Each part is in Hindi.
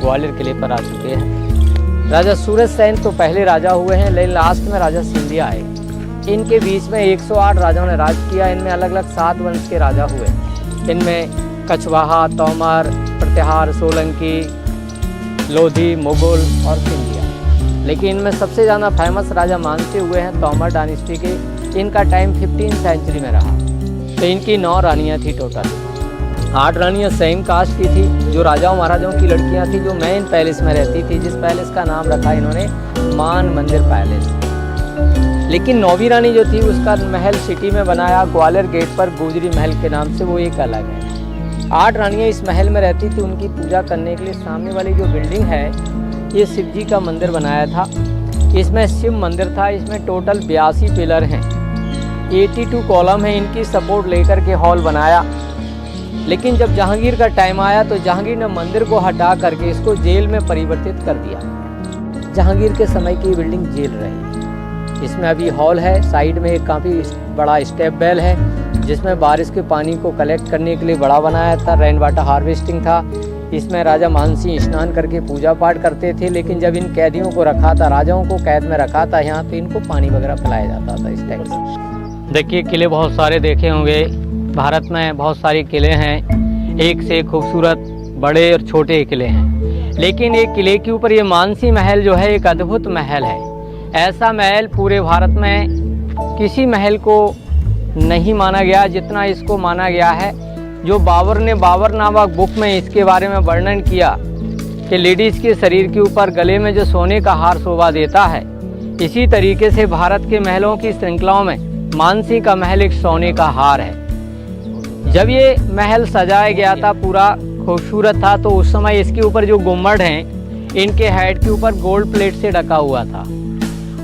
ग्वालियर किले पर आ चुके हैं। राजा सूरज सेन तो पहले राजा हुए हैं, लेकिन लास्ट में राजा सिंधिया आए। इनके बीच में 108 राजाओं ने राज किया। इनमें अलग अलग 7 वंश के राजा हुए। इनमें कछवाहा, तोमर, प्रतिहार, सोलंकी, लोधी, मुगल और सिंधिया। लेकिन इनमें सबसे ज़्यादा फेमस राजा मानसी हुए हैं तोमर डायनेस्टी के। इनका टाइम 15वीं सेंचुरी में रहा। तो इनकी 9 रानियाँ थी टोटल। 8 रानियाँ सेम कास्ट की थी, जो राजाओं महाराजाओं की लड़कियाँ थी, जो मेन पैलेस में रहती थी, जिस पैलेस का नाम रखा इन्होंने मान मंदिर पैलेस। लेकिन 9वीं रानी जो थी उसका महल सिटी में बनाया ग्वालियर गेट पर गुजरी महल के नाम से, वो एक अलग है। 8 रानियाँ इस महल में रहती थी। उनकी पूजा करने के लिए सामने वाली जो बिल्डिंग है, ये शिव जी का मंदिर बनाया था। इसमें शिव मंदिर था। इसमें टोटल 82 पिलर हैं, 82 कॉलम हैं। इनकी सपोर्ट लेकर के हॉल बनाया। लेकिन जब जहांगीर का टाइम आया तो जहांगीर ने मंदिर को हटा करके इसको जेल में परिवर्तित कर दिया। जहांगीर के समय की बिल्डिंग जेल रही। इसमें अभी हॉल है। साइड में एक काफ़ी बड़ा स्टेप वेल है, जिसमें बारिश के पानी को कलेक्ट करने के लिए बड़ा बनाया था। रेन वाटर हार्वेस्टिंग था। इसमें राजा मानसिंह स्नान करके पूजा पाठ करते थे। लेकिन जब इन कैदियों को रखा था, राजाओं को कैद में रखा था यहाँ, तो इनको पानी वगैरह पिलाया जाता था इस टाइम से। देखिए, किले बहुत सारे देखे होंगे। भारत में बहुत सारे किले हैं, एक से खूबसूरत बड़े और छोटे किले हैं। लेकिन एक किले के ऊपर ये मानसी महल जो है, एक अद्भुत महल है। ऐसा महल पूरे भारत में किसी महल को नहीं माना गया जितना इसको माना गया है। जो बाबर ने बाबर नामक बुक में इसके बारे में वर्णन किया कि लेडीज़ के शरीर के ऊपर गले में जो सोने का हार शोभा देता है, इसी तरीके से भारत के महलों की श्रृंखलाओं में मानसी का महल एक सोने का हार है। जब ये महल सजाया गया था, पूरा खूबसूरत था, तो उस समय इसके ऊपर जो गुम्बद हैं, इनके हेड के ऊपर गोल्ड प्लेट से ढका हुआ था।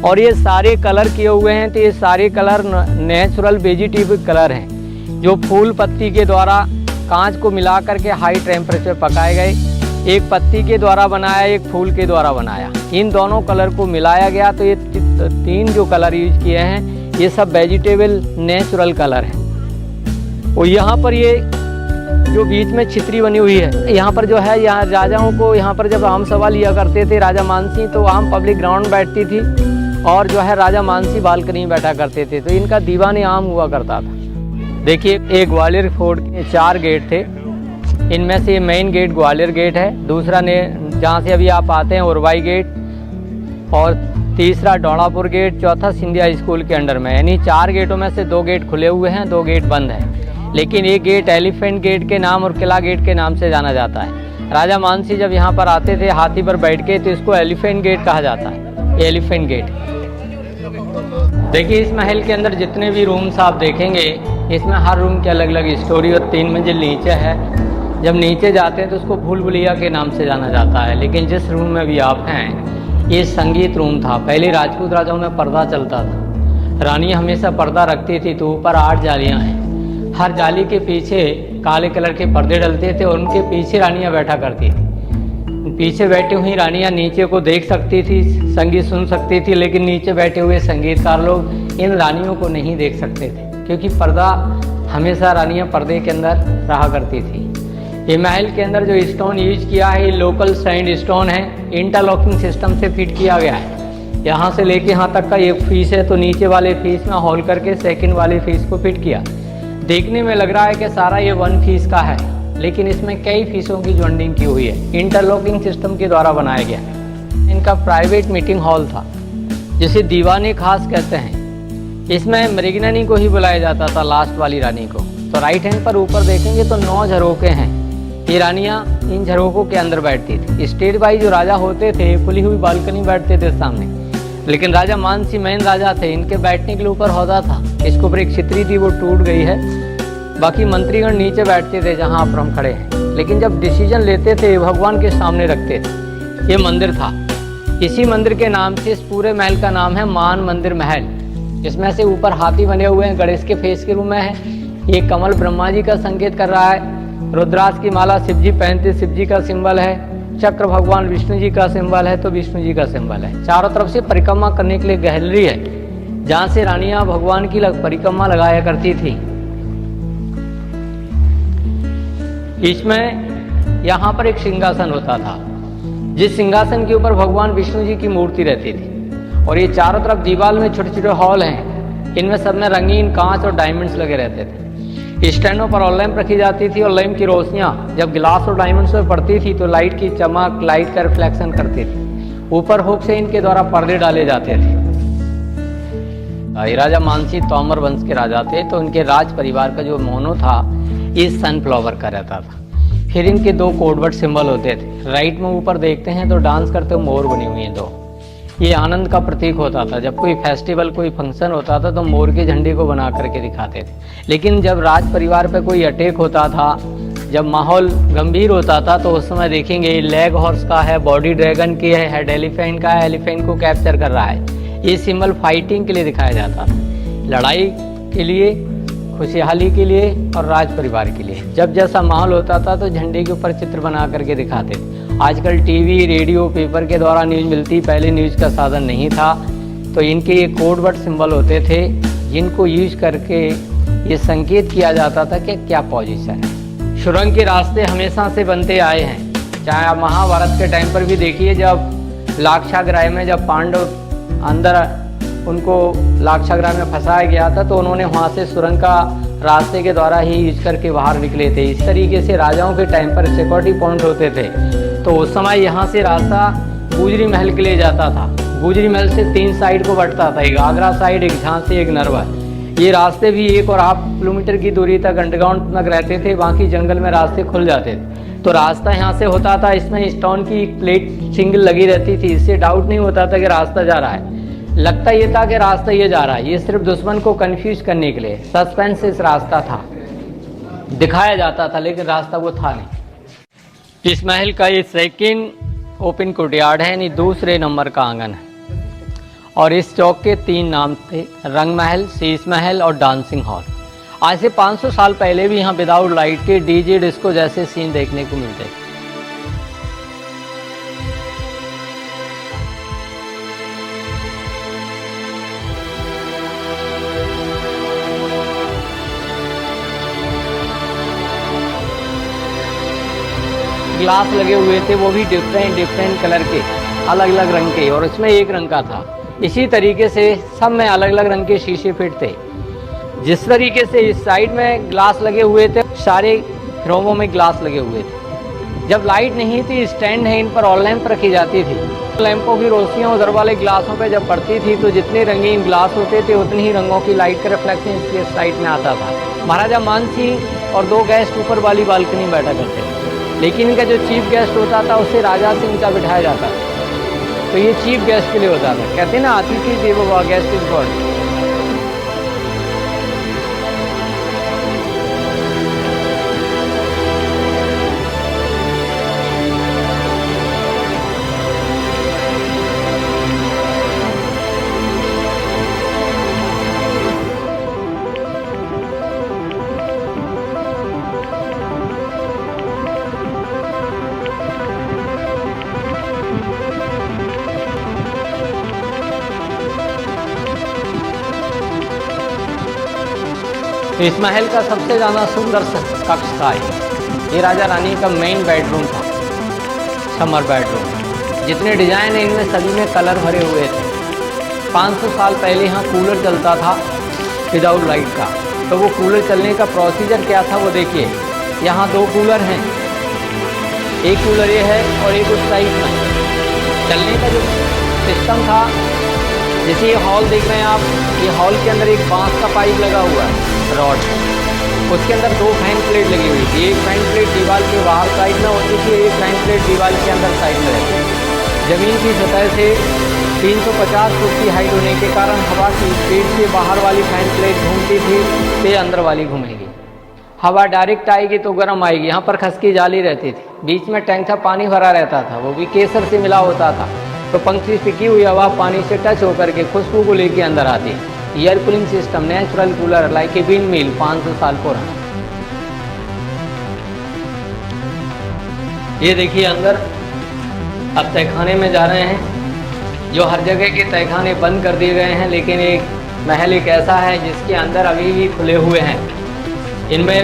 और ये सारे कलर किए हुए हैं, तो ये सारे कलर नेचुरल वेजिटेटिव कलर हैं, जो फूल पत्ती के द्वारा कांच को मिला करके हाई टेम्परेचर पकाए गए। एक पत्ती के द्वारा बनाया, एक फूल के द्वारा बनाया। इन दोनों कलर को मिलाया गया, तो ये 3 जो कलर यूज किए हैं, ये सब वेजिटेबल नेचुरल कलर हैं। और यहाँ पर ये जो बीच में छितरी बनी हुई है, यहाँ पर जो है, यहाँ राजाओं को यहाँ पर जब आम सभा लिया करते थे राजा मानसी, तो आम पब्लिक ग्राउंड बैठती थी और जो है राजा मानसी बालकनी में बैठा करते थे। तो इनका दीवाने आम हुआ करता था। देखिए, एक ग्वालियर फोर्ट के 4 गेट थे। इनमें से मेन गेट ग्वालियर गेट है, दूसरा ने जहाँ से अभी आप आते हैं उरवाई गेट, और तीसरा डोड़ापुर गेट, चौथा सिंधिया स्कूल के अंडर में। यानी 4 गेटों में से 2 गेट खुले हुए हैं, 2 गेट बंद हैं। लेकिन एक गेट एलिफेंट गेट के नाम और किला गेट के नाम से जाना जाता है। राजा मानसी जब यहाँ पर आते थे हाथी पर बैठ के, तो इसको एलिफेंट गेट कहा जाता है, एलिफेंट गेट। देखिए, इस महल के अंदर जितने भी रूम्स आप देखेंगे, इसमें हर रूम की अलग अलग स्टोरी। और 3 मंजिल नीचे है। जब नीचे जाते हैं तो उसको भूल भुलैया के नाम से जाना जाता है। लेकिन जिस रूम में भी आप हैं, ये संगीत रूम था। पहले राजपूत राजाओं में पर्दा चलता था। रानी हमेशा पर्दा रखती थी, तो ऊपर 8 जालियाँ हैं। हर जाली के पीछे काले कलर के पर्दे डलते थे और उनके पीछे रानियाँ बैठा करती थी। पीछे बैठी हुई रानियाँ नीचे को देख सकती थी, संगीत सुन सकती थी। लेकिन नीचे बैठे हुए संगीतकार लोग इन रानियों को नहीं देख सकते थे, क्योंकि पर्दा, हमेशा रानियाँ पर्दे के अंदर रहा करती थी। ये महल के अंदर जो स्टोन यूज किया है, ये लोकल सैंड स्टोन है। इंटरलॉकिंग सिस्टम से फिट किया गया है। यहाँ से लेके यहाँ तक का एक फीस है, तो नीचे वाले फीस में होल करके सेकंड वाले फीस को फिट किया। देखने में लग रहा है कि सारा ये 1 फीस का है, लेकिन इसमें कई फीसों की जॉइंटिंग की हुई है। इंटरलॉकिंग सिस्टम के द्वारा बनाया गया। इनका प्राइवेट मीटिंग हॉल था, जिसे दीवाने खास कहते हैं। इसमें मृगननी को ही बुलाया जाता था, लास्ट वाली रानी को। तो राइट हैंड पर ऊपर देखेंगे तो 9 झरोखे हैं। ये रानियाँ इन झरोखों के अंदर बैठती थी। स्टेट बाई जो राजा होते थे, खुली हुई बालकनी बैठते थे सामने। लेकिन राजा मानसी मेन राजा थे, इनके बैठने के लिए ऊपर हौदा था। इसके ऊपर एक छितरी थी, वो टूट गई है। बाकी मंत्रीगण नीचे बैठते थे जहाँ पर हम खड़े हैं। लेकिन जब डिसीजन लेते थे, भगवान के सामने रखते थे। ये मंदिर था। इसी मंदिर के नाम से इस पूरे महल का नाम है मान मंदिर महल। इसमें से ऊपर हाथी बने हुए हैं, गणेश के फेस के रूप में है। ये कमल ब्रह्मा जी का संकेत कर रहा है। रुद्राक्ष की माला शिव जी पहनते, शिव जी का सिंबल है। चक्र भगवान विष्णु जी का सिंबल है, तो विष्णु जी का सिंबल है। चारों तरफ से परिक्रमा करने के लिए गैलरी है, जहाँ से रानियां भगवान की परिक्रमा लगाया करती थी। इसमें यहाँ पर एक सिंहासन होता था। जिस सिंहासन के ऊपर भगवान विष्णु जी की मूर्ति रहती थी। और ये चारों तरफ दीवार में छोटे छोटे हॉल हैं, इनमें सब में रंगीन कांच और डायमंड्स लगे रहते थे। स्टैंडों पर और लैंप रखी जाती थी और लैंप की रोशनियाँ जब गिलास और डायमंड्स में पड़ती थी तो लाइट की चमक, लाइट का रिफ्लेक्शन करती थी। ऊपर हुक से इनके द्वारा पर्दे डाले जाते थे। राजा मानसी तोमर वंश के राजा थे, तो इनके राज परिवार का जो मोनो था ये सनफ्लावर का रहता था। फिर इनके दो कोडवर्ड सिंबल होते थे। राइट में ऊपर देखते हैं तो डांस करते हुए मोर बनी हुई हैं दो। ये आनंद का प्रतीक होता था। जब कोई फेस्टिवल, कोई फंक्शन होता था तो मोर के झंडे को बना करके दिखाते थे। लेकिन जब राज परिवार पे कोई अटैक होता था, जब माहौल गंभीर होता था, तो उस समय देखेंगे लेग हॉर्स का है, बॉडी ड्रैगन की है, हेड एलिफेंट का है, एलिफेंट को कैप्चर कर रहा है। ये सिंबल फाइटिंग के लिए दिखाया जाता था, लड़ाई के लिए, खुशहाली के लिए और राज परिवार के लिए। जब जैसा माहौल होता था तो झंडे के ऊपर चित्र बना करके दिखाते थे। आजकल टीवी, रेडियो, पेपर के द्वारा न्यूज़ मिलती, पहले न्यूज़ का साधन नहीं था, तो इनके ये कोडवर्ड सिंबल होते थे जिनको यूज करके ये संकेत किया जाता था कि क्या पोजीशन है। सुरंग के रास्ते हमेशा से बनते आए हैं, चाहे आप महाभारत के टाइम पर भी देखिए, जब लाक्षागृह में जब पांडव अंदर उनको लाक्षागृह में फंसाया गया था तो उन्होंने वहाँ से सुरंग का रास्ते के द्वारा ही यूज करके बाहर निकले थे। इस तरीके से राजाओं के टाइम पर सिक्योरिटी पॉइंट होते थे। तो उस समय यहाँ से रास्ता गुजरी महल के लिए जाता था। गुजरी महल से 3 साइड को बंटता था, एक आगरा साइड, एक झांसी, एक नरवर। ये रास्ते भी 1.5 किलोमीटर की दूरी तक अंडरग्राउंड तक रहते थे, बाकी जंगल में रास्ते खुल जाते थे। तो रास्ता यहाँ से होता था, इसमें स्टोन की प्लेट सिंगल लगी रहती थी, इससे डाउट नहीं होता था कि रास्ता जा रहा है। लगता ये था कि रास्ता ये जा रहा है। ये सिर्फ दुश्मन को कंफ्यूज करने के लिए सस्पेंस इस रास्ता था, दिखाया जाता था, लेकिन रास्ता वो था नहीं। इस महल का ये सेकंड ओपन कोर्टयार्ड है, यानी दूसरे नंबर का आंगन है। और इस चौक के 3 नाम थे, रंग महल, शीश महल और डांसिंग हॉल। आज से 500 साल पहले भी यहाँ विदाउट लाइट के डीजे डिस्को जैसे सीन देखने को मिलते थे। ग्लास लगे हुए थे, वो भी डिफरेंट कलर के, अलग अलग रंग के, और इसमें एक रंग का था। इसी तरीके से सब में अलग अलग रंग के शीशे फिट थे। जिस तरीके से इस साइड में ग्लास लगे हुए थे, सारे रूमों में ग्लास लगे हुए थे। जब लाइट नहीं थी, स्टैंड है, इन पर ऑल लैंप रखी जाती थी। लैंपों की रोशनियाँ उधर वाले ग्लासों पे जब पड़ती थी तो जितने रंगीन ग्लास होते थे उतनी ही रंगों की लाइट का रिफ्लेक्शन इस साइड में आता था। महाराजा मानसिंह और 2 गेस्ट ऊपर वाली बालकनी में बैठा करते थे, लेकिन इनका जो चीफ गेस्ट होता था उसे राजा से नीचा बिठाया जाता था। तो ये चीफ गेस्ट के लिए होता था। कहते हैं ना, अतिथि देवो भव, गेस्ट इज गॉड। तो इस महल का सबसे ज़्यादा सुंदर कक्ष था ये राजा रानी का मेन बेडरूम था, समर बेडरूम। जितने डिजाइन है इनमें सभी में कलर भरे हुए थे। 500 साल पहले यहाँ कूलर चलता था विदाउट लाइट का। तो वो कूलर चलने का प्रोसीजर क्या था वो देखिए। यहाँ 2 कूलर हैं, एक कूलर ये है और एक उस साइड में। चलने का जो सिस्टम था, जैसे ये हॉल देख रहे हैं आप, ये हॉल के अंदर एक बांस का पाइप लगा हुआ है, रॉड। उसके अंदर 2 फैन प्लेट लगी हुई थी। एक फैन प्लेट दीवार के बाहर साइड में होती थी, एक फैन प्लेट दीवार के अंदर साइड में रहती थी। ज़मीन की सतह से 350 फुट की हाइट होने के कारण हवा की स्पीड से बाहर वाली फैन प्लेट घूमती थी, ते अंदर वाली घूमेगी। हवा डायरेक्ट आएगी तो गर्म आएगी। यहाँ पर खस की जाली रहती थी, बीच में टैंक था, पानी भरा रहता था, वो भी केसर से मिला होता था। तो पंखी से पिकी हुई हवा पानी से टच होकर के खुशबू को लेके अंदर आती है। Air cooling system, natural cooler like a wind mill, 500 साल पुराना। ये देखिए अंदर अब तहखाने में जा रहे हैं, जो हर जगह के तहखाने बंद कर दिए गए हैं, लेकिन एक महल एक ऐसा है जिसके अंदर अभी भी खुले हुए हैं। इनमें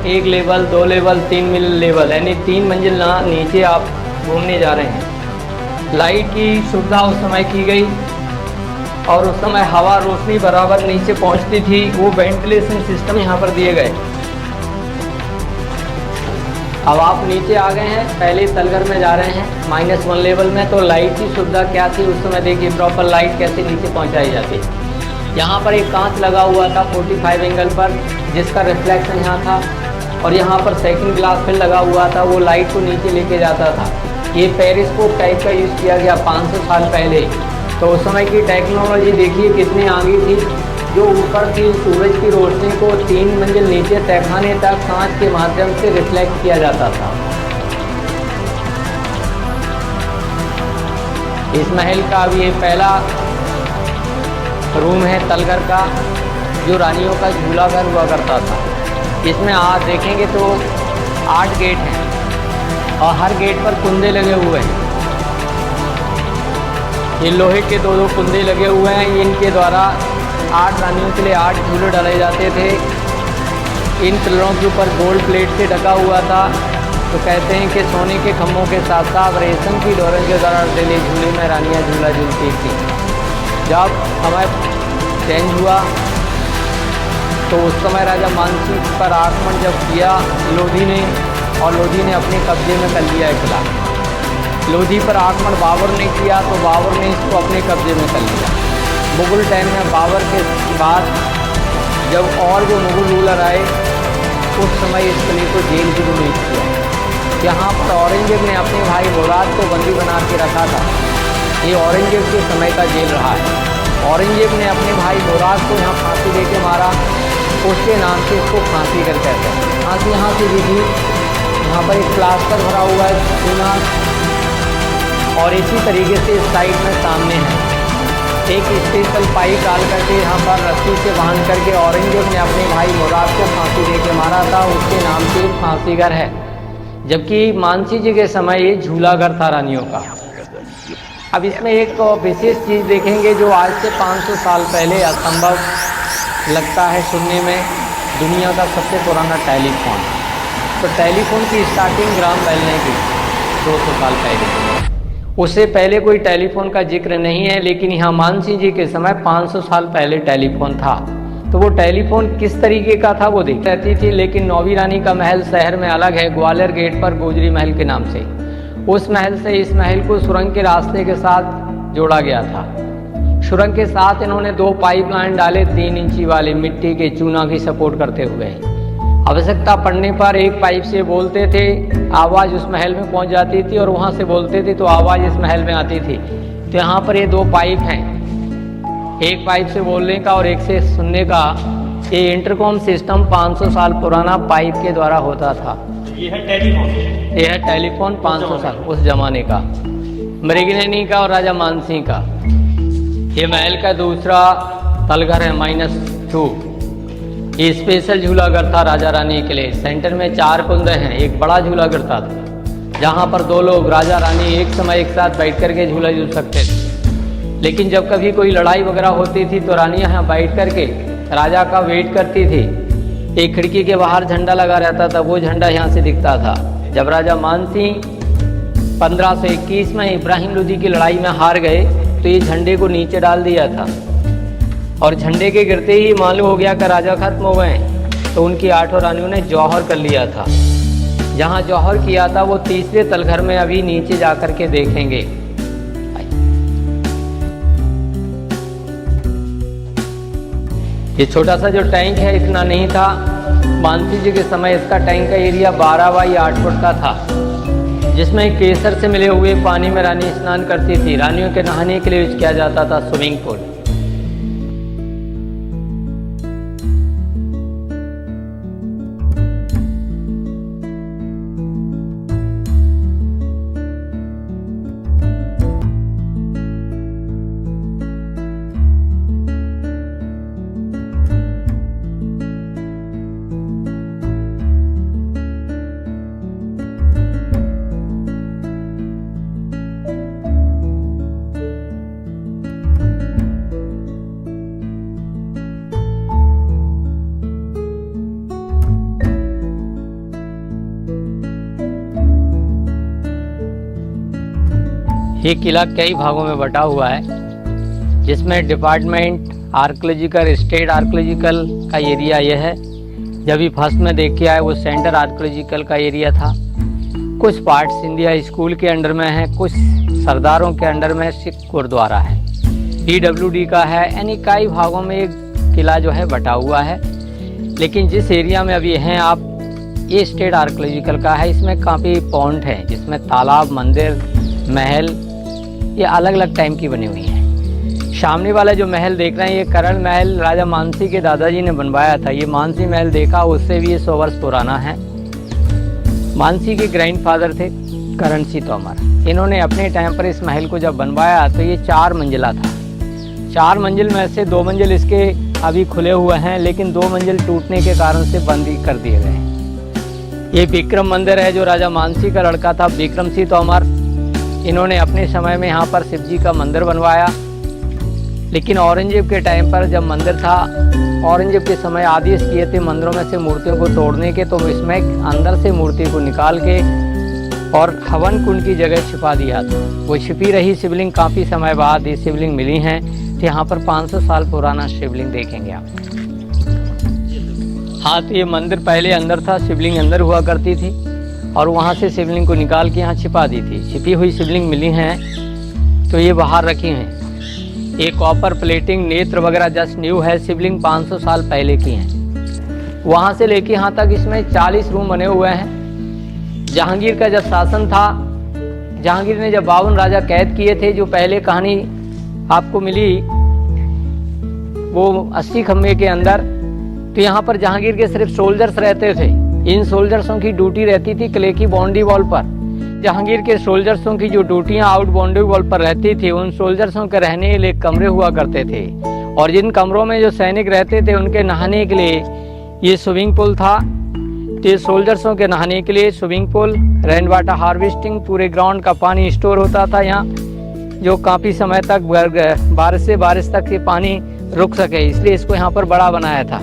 1 लेवल, 2 लेवल, 3 लेवल, यानी 3 मंजिल नीचे आप घूमने जा रहे हैं। लाइट की सुविधा उस समय की गई और उस समय हवा रोशनी बराबर नीचे पहुंचती थी। वो वेंटिलेशन सिस्टम यहाँ पर दिए गए। अब आप नीचे आ गए हैं, पहले तलघर में जा रहे हैं -1 लेवल में। तो लाइट की सुविधा क्या थी उस समय, देखिए प्रॉपर लाइट कैसे नीचे पहुंचाई जाती है। यहाँ पर एक कांच लगा हुआ था 45 एंगल पर, जिसका रिफ्लेक्शन यहाँ था, और यहाँ पर सेकंड ग्लास फिर लगा हुआ था, वो लाइट को नीचे लेके जाता था। ये पेरिस्कोप टाइप का यूज़ किया गया 500 साल पहले। तो उस समय की टेक्नोलॉजी देखिए कितनी आगे थी। जो ऊपर थी सूरज की रोशनी को 3 मंजिल नीचे तहखाने तक कांच के माध्यम से रिफ्लेक्ट किया जाता था। इस महल का अब ये पहला रूम है तलघर का, जो रानियों का झूला घर हुआ करता था। इसमें आप देखेंगे तो 8 गेट हैं और हर गेट पर कुंदे लगे हुए हैं। ये लोहे के 2-2 कुंदे लगे हुए हैं। इनके द्वारा 8 रानियों के लिए 8 झूले डाले जाते थे। इन पिलरों के ऊपर गोल्ड प्लेट से ढका हुआ था। तो कहते हैं कि सोने के खम्भों के साथ साथ रेशम की डोरों के द्वारा डले झूले में रानियाँ झूला झूलती थी। जब समय चेंज हुआ तो उस समय राजा मानसिंह पर आक्रमण जब किया लोधी ने, और लोधी ने अपने कब्जे में कर लिया किला। लोधी पर आक्रमण बाबर ने किया तो बाबर ने इसको अपने कब्जे में कर लिया। मुगल टाइम में बाबर के बाद जब और जो मुगल रूलर आए उस समय इस किले को जेल की रिलीज किया। यहाँ पर औरंगजेब ने अपने भाई मुराद को बंदी बना के रखा था। ये औरंगजेब के समय का जेल रहा है। औरंगजेब ने अपने भाई मुराद को यहाँ फांसी दे के मारा, उसके नाम से इसको फांसी घर कहते हैं। फांसी यहाँ से दी थी। यहाँ पर एक प्लास्टर भरा हुआ है चूना, और इसी तरीके से इस साइड में सामने है एक स्पेशल पाइप डाल करके यहाँ पर रस्सी से बांध करके औरंगजेब ने अपने भाई मुराद को फांसी दे के मारा था। उसके नाम से फांसी घर है। जबकि मानसिंह जी के समय ये झूला घर था रानियों का। अब इसमें एक विशेष चीज़ देखेंगे जो आज से 500 साल पहले असंभव लगता है सुनने में, दुनिया का सबसे पुराना टेलीफोन। तो टेलीफोन की स्टार्टिंग ग्राम बेल ने की 200 साल पहले। उससे पहले कोई टेलीफोन का जिक्र नहीं है, लेकिन यहाँ मानसिंह जी के समय 500 साल पहले टेलीफोन था। तो वो टेलीफोन किस तरीके का था वो देख रहती थी। लेकिन नौवीं रानी का महल शहर में अलग है, ग्वालियर गेट पर गोजरी महल के नाम से। उस महल से इस महल को सुरंग के रास्ते के साथ जोड़ा गया था। सुरंग के साथ इन्होंने 2 पाइपलाइन डाले 3 इंची वाले मिट्टी के चूना की सपोर्ट करते हुए। आवश्यकता पड़ने पर एक पाइप से बोलते थे, आवाज़ उस महल में पहुंच जाती थी, और वहां से बोलते थे तो आवाज़ इस महल में आती थी। तो यहाँ पर ये 2 पाइप हैं, एक पाइप से बोलने का और एक से सुनने का। ये इंटरकॉम सिस्टम 500 साल पुराना पाइप के द्वारा होता था। ये है टेलीफोन। ये है टेलीफोन 500 साल उस जमाने का, मृगनयनी का और राजा मानसिंह का। ये महल का दूसरा तलघर है -2। ये स्पेशल झूला घर था राजा रानी के लिए। सेंटर में 4 कुंदे हैं, एक बड़ा झूला घर था जहाँ पर 2 लोग राजा रानी एक समय एक साथ बैठ करके झूला झूल सकते थे। लेकिन जब कभी कोई लड़ाई वगैरह होती थी तो रानियाँ यहाँ बैठ करके राजा का वेट करती थी। एक खिड़की के बाहर झंडा लगा रहता था, वो झंडा यहाँ से दिखता था। जब राजा मानसिंह 1521 में इब्राहिम लोधी की लड़ाई में हार गए तो ये झंडे को नीचे डाल दिया था, और झंडे के गिरते ही मालूम हो गया कि राजा खत्म हो गए। तो उनकी 8 रानियों ने जौहर कर लिया था। जहाँ जौहर किया था वो तीसरे तलघर में अभी नीचे जा कर के देखेंगे। ये छोटा सा जो टैंक है इतना नहीं था। मानसिंह जी के समय इसका टैंक का एरिया 12 बाई 8 फुट का था, जिसमें केसर से मिले हुए पानी में रानी स्नान करती थी। रानियों के नहाने के लिए यूज किया जाता था स्विमिंग पूल। ये किला कई भागों में बटा हुआ है, जिसमें डिपार्टमेंट आर्कियोलॉजिकल, स्टेट आर्कियोलॉजिकल का एरिया यह है। जब भी फर्स्ट में देख के आए वो सेंटर आर्कियोलॉजिकल का एरिया था। कुछ पार्ट्स इंडिया स्कूल के अंडर में है, कुछ सरदारों के अंडर में सिख गुरुद्वारा है, PWD का है, यानी कई भागों में एक किला जो है बटा हुआ है। लेकिन जिस एरिया में अभी हैं आप, ये स्टेट आर्कियोलॉजिकल का है। इसमें काफ़ी पॉइंट हैं, जिसमें तालाब, मंदिर, महल ये अलग अलग टाइम की बनी हुई हैं। सामने वाला जो महल देख रहे हैं ये करण महल राजा मानसी के दादाजी ने बनवाया था। ये मानसी महल देखा, उससे भी ये 100 वर्ष पुराना है। मानसी के ग्रैंडफादर थे करण सिंह तोमर। इन्होंने अपने टाइम पर इस महल को जब बनवाया तो ये 4 मंजिला था। 4 मंजिल में से 2 मंजिल इसके अभी खुले हुए हैं, लेकिन 2 मंजिल टूटने के कारण से बंद ही कर दिए गए हैं। ये विक्रम मंदिर है, जो राजा मानसी का लड़का था विक्रम सिंह तोमर। इन्होंने अपने समय में यहाँ पर शिव जी का मंदिर बनवाया। लेकिन औरंगजेब के टाइम पर जब मंदिर था, औरंगजेब के समय आदेश किए थे मंदिरों में से मूर्तियों को तोड़ने के, तो इसमें अंदर से मूर्ति को निकाल के और हवन कुंड की जगह छिपा दिया था। वो छिपी रही शिवलिंग, काफ़ी समय बाद ये शिवलिंग मिली हैं। तो यहाँ पर 500 साल पुराना शिवलिंग देखेंगे आप। हाँ, तो ये मंदिर पहले अंदर था, शिवलिंग अंदर हुआ करती थी और वहाँ से शिवलिंग को निकाल के यहाँ छिपा दी थी। छिपी हुई शिवलिंग मिली हैं तो ये बाहर रखी हैं। ये कॉपर प्लेटिंग, नेत्र वगैरह जस्ट न्यू है। शिवलिंग 500 साल पहले की हैं। वहाँ से लेके यहाँ तक इसमें 40 रूम बने हुए हैं। जहांगीर का जब शासन था, जहांगीर ने जब 52 राजा कैद किए थे, जो पहले कहानी आपको मिली वो 80 खम्भे के अंदर, तो यहाँ पर जहांगीर के सिर्फ सोल्जर्स रहते थे। इन सोल्जर्सों की ड्यूटी रहती थी किले की बाउंड्री वॉल पर। जहांगीर के सोल्जर्सों की जो ड्यूटियाँ आउट बाउंड्री वॉल पर रहती थी, उन सोल्जर्सों के रहने के लिए कमरे हुआ करते थे, और जिन कमरों में जो सैनिक रहते थे उनके नहाने के लिए ये स्विमिंग पूल था। तो सोल्जर्सों के नहाने के लिए swimming pool, rain water harvesting, पूरे ग्राउंड का पानी स्टोर होता था यहाँ, जो काफ़ी समय तक बारिश से बारिश तक ये पानी रुक सके, इसलिए इसको यहाँ पर बड़ा बनाया था।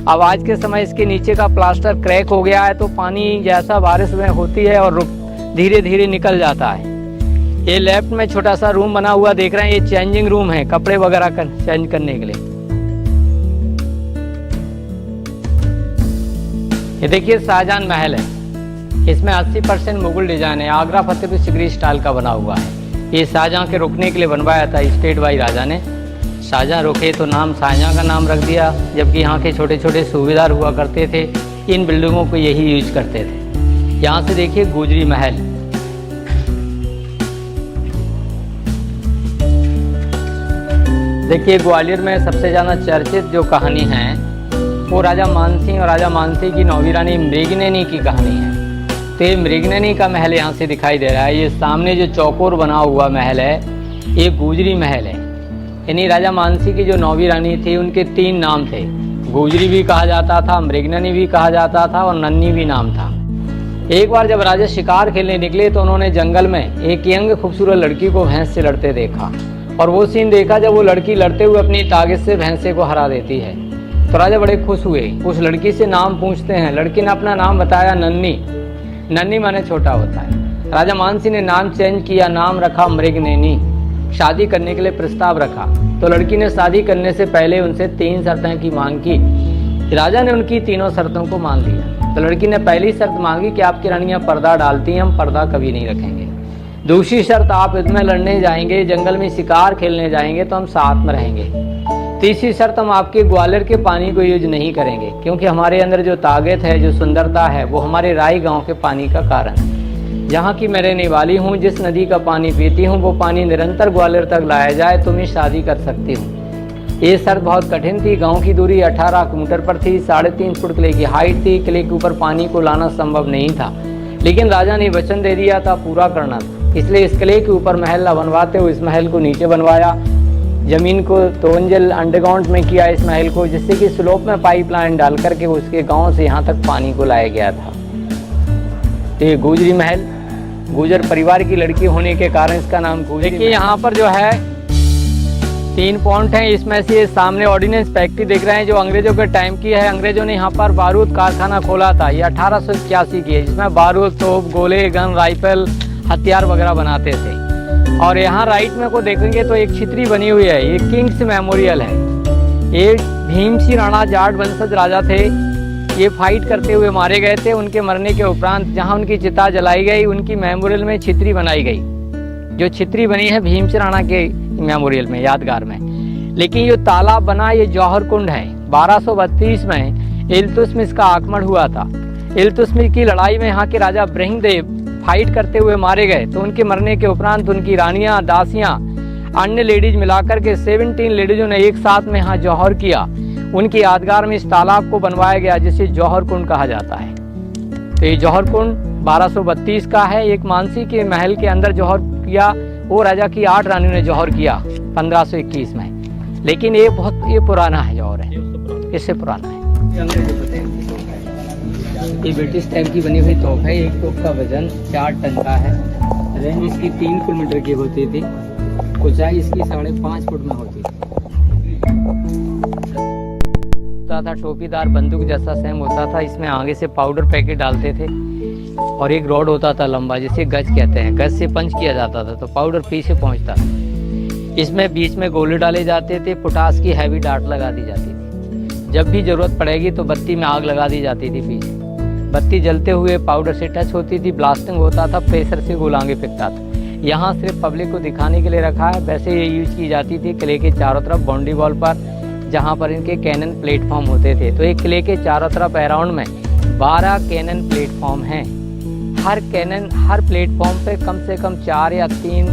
अब आज के समय इसके नीचे का प्लास्टर क्रैक हो गया है, तो पानी जैसा बारिश में होती है और धीरे धीरे निकल जाता है। ये लेफ्ट में छोटा सा रूम बना हुआ देख रहे हैं, ये चेंजिंग रूम है, कपड़े वगैरह चेंज करने के लिए। ये देखिए शाहजहां महल है, इसमें 80% मुगल डिजाइन है, आगरा फतेहपुर सिकरी स्टाइल का बना हुआ है। ये शाहजहां के रुकने के लिए बनवाया था स्टेट बाई राजा ने। शाहजहां रुके तो नाम शाहजहां का नाम रख दिया, जबकि यहाँ के छोटे छोटे सूबेदार हुआ करते थे, इन बिल्डिंगों को यही यूज करते थे। यहाँ से देखिए गुजरी महल, देखिए ग्वालियर में सबसे ज़्यादा चर्चित जो कहानी है वो राजा मानसिंह और राजा मानसी की नौवीं रानी मृगनयनी की कहानी है। तो ये मृगनयनी का महल यहाँ से दिखाई दे रहा है। ये सामने जो चौकोर बना हुआ महल है ये गुजरी महल है। यानी राजा मानसी की जो नौवीं रानी थी उनके 3 नाम थे, गुजरी भी कहा जाता था, मृगनयनी भी कहा जाता था और नन्नी भी नाम था। एक बार जब राजा शिकार खेलने निकले तो उन्होंने जंगल में एक यंग खूबसूरत लड़की को भैंस से लड़ते देखा, और वो सीन देखा जब वो लड़की लड़ते हुए अपनी ताकत से भैंसे को हरा देती है। तो राजा बड़े खुश हुए, उस लड़की से नाम पूछते हैं। लड़की ने अपना नाम बताया नन्नी। नन्नी माने छोटा होता है। राजा मानसी ने नाम चेंज किया, नाम रखा मृगनयनी। शादी करने के लिए प्रस्ताव रखा, तो लड़की ने शादी करने से पहले उनसे 3 शर्तें की मांग की। राजा ने उनकी तीनों शर्तों को मान लिया। तो लड़की ने पहली शर्त मांगी कि आपकी रानियाँ पर्दा डालती हैं, हम पर्दा कभी नहीं रखेंगे। दूसरी शर्त, आप युद्ध में लड़ने जाएंगे, जंगल में शिकार खेलने जाएंगे तो हम साथ में रहेंगे। तीसरी शर्त, हम आपके ग्वालियर के पानी को यूज नहीं करेंगे, क्योंकि हमारे अंदर जो ताकत है, जो सुंदरता है, वो हमारे राई गांव के पानी का कारण है। जहाँ की मैं रहने वाली हूँ, जिस नदी का पानी पीती हूँ, वो पानी निरंतर ग्वालियर तक लाया जाए तो मैं शादी कर सकती हूँ। ये शर्त बहुत कठिन थी। गांव की दूरी 18 किलोमीटर पर थी, 3.5 फुट किले की हाइट थी, किले के ऊपर पानी को लाना संभव नहीं था, लेकिन राजा ने वचन दे दिया था पूरा करना था। इसलिए इस किले के ऊपर महल न बनवाते हुए इस महल को नीचे बनवाया। ज़मीन को 2 मंजिल अंडरग्राउंड में किया इस महल को, जिससे कि स्लोप में पाइपलाइन डाल करके उसके गांव से यहाँ तक पानी को लाया गया था। तो ये गुजरी महल, गुजर परिवार की लड़की होने के कारण इसका नाम गुजरी। देखिए यहाँ पर जो है 3 पॉइंट हैं, इसमें से सामने ऑर्डिनेंस फैक्ट्री देख रहे हैं जो अंग्रेजों के टाइम की है। अंग्रेजों ने यहाँ पर बारूद कारखाना खोला था, ये 1881 की है, जिसमें बारूद, तोप, गोले, गन, राइफल, हथियार वगैरह बनाते थे। और यहाँ राइट में को देखेंगे तो एक छितरी बनी हुई है, ये किंग्स मेमोरियल है। ये भीम सिंह राणा जाट वंशज राजा थे, ये फाइट करते हुए मारे गए थे। उनके मरने के उपरांत जहाँ उनकी चिता जलाई गई, उनकी मेमोरियल में छितरी बनाई गई, जो छितरी बनी है भीम सिंह राणा के मेमोरियल में, यादगार में। लेकिन ये तालाब बना, ये जौहर कुंड है। 1232 में इल्तुतमिश का आक्रमण हुआ था। इल्तुतमिश की लड़ाई में यहाँ के राजा ब्रह्मदेव फाइट करते हुए मारे गए, तो उनके मरने के उपरांत उनकी रानियां, दासियां, अन्य लेडीज मिलाकर के 17 लेडीजों ने एक साथ में यहाँ जौहर किया। उनकी यादगार में इस तालाब को बनवाया गया, जिसे जौहर कुंड कहा जाता है। तो ये जौहर कुंड 1232 का है। एक मानसी के महल के अंदर जौहर किया, वो राजा की 8 रानियों ने जौहर किया 1521 में। लेकिन ये पुराना है, जौहर है, इससे पुराना है। ये ब्रिटिश टाइम की बनी हुई तोप है। एक तोप का वजन 4 टन का है। रेंज इसकी 3 किलोमीटर की होती थी। ऊंचाई इसकी 5.5 फुट में होती थी। था टोपीदार बंदूक जैसा सेम होता था। इसमें आगे से पाउडर पैकेट डालते थे और एक रॉड होता था लंबा, जिसे गज कहते हैं। गज से पंच किया जाता था तो पाउडर पीछे पहुंचता था। इसमें बीच में गोले डाले जाते थे, पोटास की हैवी डार्ट लगा दी जाती थी। जब भी जरूरत पड़ेगी तो बत्ती में आग लगा दी जाती थी पीछे। बत्ती जलते हुए पाउडर से टच होती थी, ब्लास्टिंग होता था, प्रेशर से गोला आगे फेंकता था। यहाँ सिर्फ पब्लिक को दिखाने के लिए रखा है। वैसे ये यूज की जाती थी किले के चारों तरफ बाउंड्री वॉल पर, जहाँ पर इनके कैनन प्लेटफॉर्म होते थे। तो एक किले के चारों तरफ अराउंड में 12 कैनन प्लेटफॉर्म हैं। हर प्लेटफॉर्म पे कम से कम 4 या 3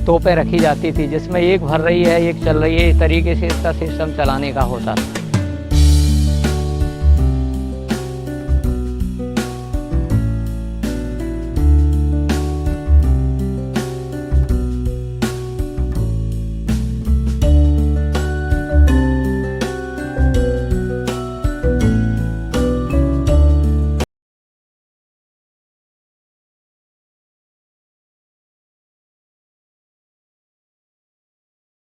तोपें रखी जाती थी, जिसमें एक भर रही है, एक चल रही है। इस तरीके से इसका सिस्टम चलाने का होता था।